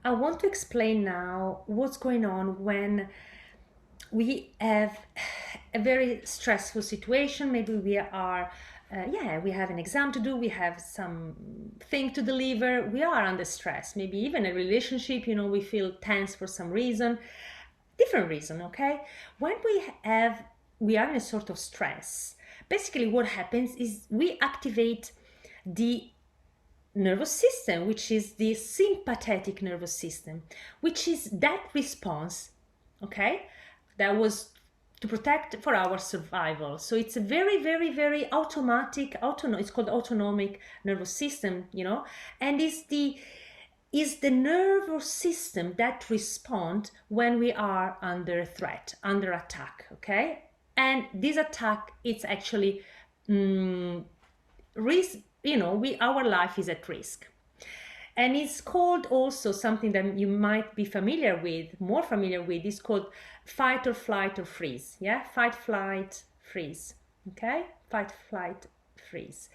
I want to explain now what's going on when we have a very stressful situation. Maybe we are, we have an exam to do, we have some thing to deliver, we are under stress. Maybe even a relationship, we feel tense for some reason, different reason, okay? When we are in a sort of stress, basically what happens is we activate the nervous system, which is the sympathetic nervous system, which is that response, okay, that was to protect for our survival. So it's a very, very, very automatic, it's called autonomic nervous system, and is the nervous system that respond when we are under threat, under attack, okay? And this attack, it's actually risk, our life is at risk. And it's called also something that you might be more familiar with, is called fight or flight or freeze. Yeah, fight, flight, freeze. Okay, fight, flight, freeze.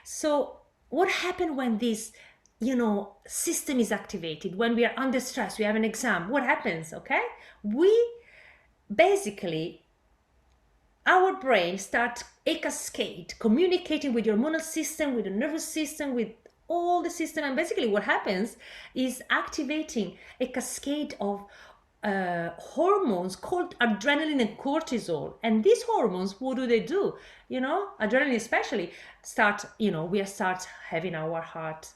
So what happens when this system is activated, when we are under stress, we have an exam, what happens? Okay, we basically, our brain starts a cascade communicating with your hormonal system, with the nervous system, with all the system. And basically what happens is activating a cascade of hormones called adrenaline and cortisol. And these hormones, what do? Adrenaline especially we start having our heart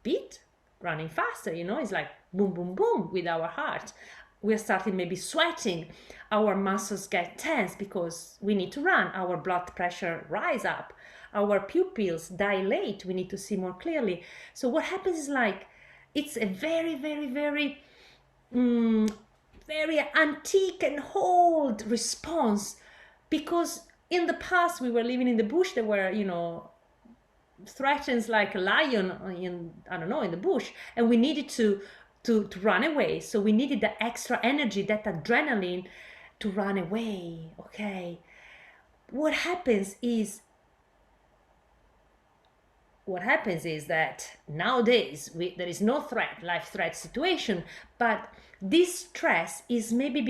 beat running faster. It's like boom, boom, boom with our heart. We're starting maybe sweating, our muscles get tense because we need to run, our blood pressure rise up, our pupils dilate, we need to see more clearly. So what happens is it's a very, very, very very antique and old response, because in the past we were living in the bush. There were threatens like a lion in the bush, and we needed to run away. So we needed the extra energy, that adrenaline, to run away. Okay, what happens is that nowadays there is no life threat situation, but this stress is maybe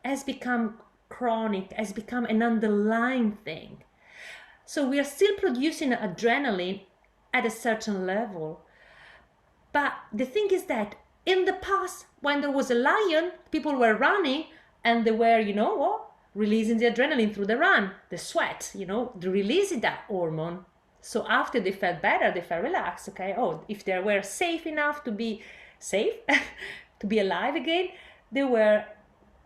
has become chronic, has become an underlying thing. So we are still producing adrenaline at a certain level. But the thing is that in the past, when there was a lion, people were running and they were, releasing the adrenaline through the run, the sweat, the releasing that hormone. So after they felt better, they felt relaxed, okay? Oh, if they were safe enough to be safe, to be alive again, they were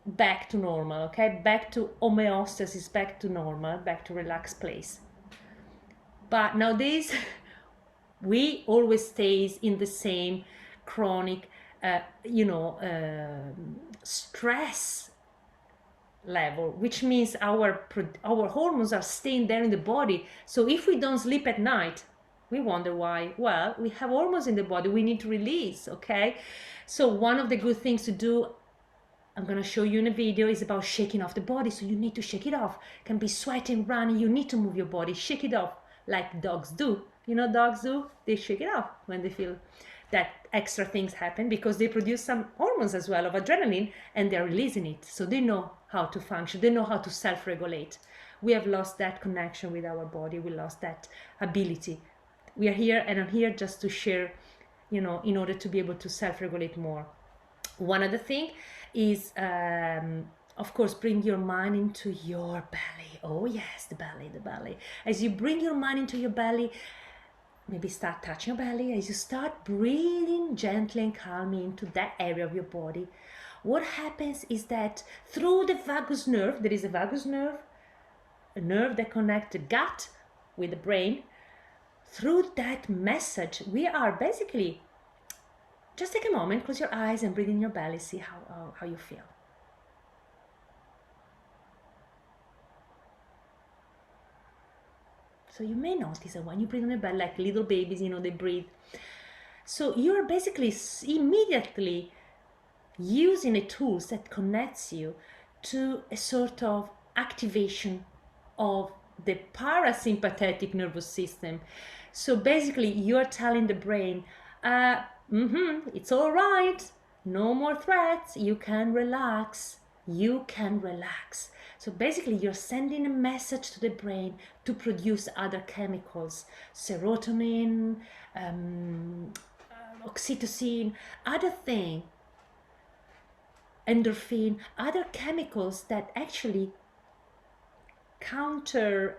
back to normal, okay? Back to homeostasis, back to normal, back to relaxed place. But nowadays, we always stays in the same chronic, stress level, which means our hormones are staying there in the body. So if we don't sleep at night, we wonder why. Well, we have hormones in the body we need to release, okay? So one of the good things to do, I'm going to show you in a video, is about shaking off the body. So you need to shake it off. It can be sweating, running, you need to move your body, shake it off, like dogs do. Dogs do, they shake it off when they feel that extra things happen, because they produce some hormones as well of adrenaline, and they're releasing it. So they know how to function, they know how to self-regulate. We have lost that connection with our body, we lost that ability. We are here, and I'm here just to share, in order to be able to self-regulate more. One other thing is, of course, bring your mind into your belly. Oh yes, the belly. As you bring your mind into your belly, maybe start touching your belly. As you start breathing gently and calmly into that area of your body, what happens is that through the vagus nerve, there is a vagus nerve, a nerve that connects the gut with the brain. Through that message, we are basically, just take a moment, close your eyes and breathe in your belly, see how you feel. So you may notice that when you breathe on your belly, like little babies, they breathe. So you're basically immediately using a tool that connects you to a sort of activation of the parasympathetic nervous system. So basically you're telling the brain, It's all right. No more threats. You can relax. You can relax. So basically, you're sending a message to the brain to produce other chemicals, serotonin, oxytocin, other thing, endorphin, other chemicals that actually counterpose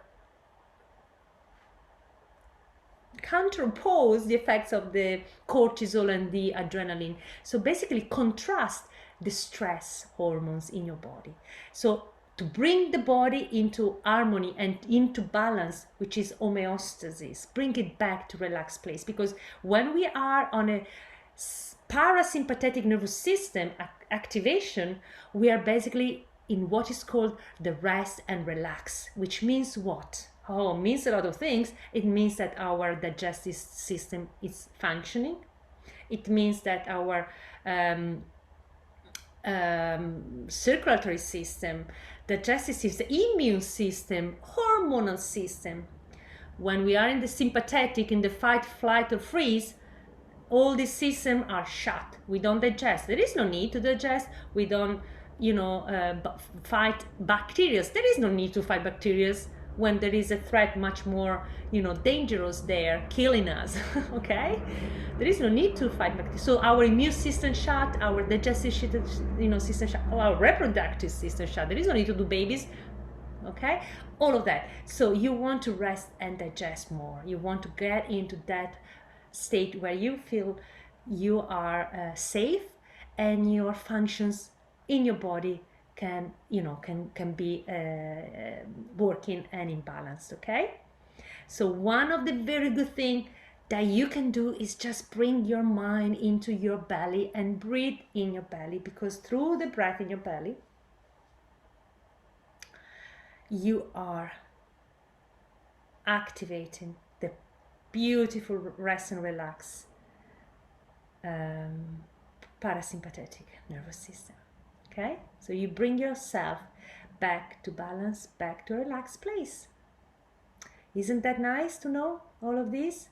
the effects of the cortisol and the adrenaline. So basically contrast the stress hormones in your body. So to bring the body into harmony and into balance, which is homeostasis, bring it back to relaxed place. Because when we are on a parasympathetic nervous system activation, we are basically in what is called the rest and relax, which means what? Oh, it means a lot of things. It means that our digestive system is functioning. It means that our circulatory system, digestive system, immune system, hormonal system. When we are in the sympathetic, in the fight, flight, or freeze, all these systems are shut. We don't digest. There is no need to digest. We don't, fight bacteria. There is no need to fight bacteria when there is a threat much more, dangerous there, killing us. Okay, there is no need to fight bacteria. So our immune system shut, our digestive system shut, our reproductive system shut. There is no need to do babies. Okay, all of that. So you want to rest and digest more. You want to get into that state where you feel you are safe and your functions in your body can be working and in balance. Okay, so one of the very good thing that you can do is just bring your mind into your belly and breathe in your belly, because through the breath in your belly you are activating the beautiful rest and relax parasympathetic nervous system. Okay, so you bring yourself back to balance, back to a relaxed place. Isn't that nice to know all of this?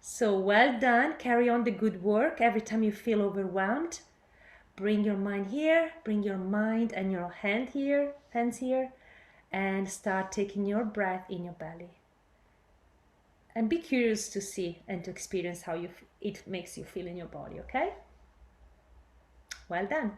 So well done. Carry on the good work. Every time you feel overwhelmed, bring your mind here, bring your mind and your hands here, and start taking your breath in your belly. And be curious to see and to experience how it makes you feel in your body. Okay? Well done.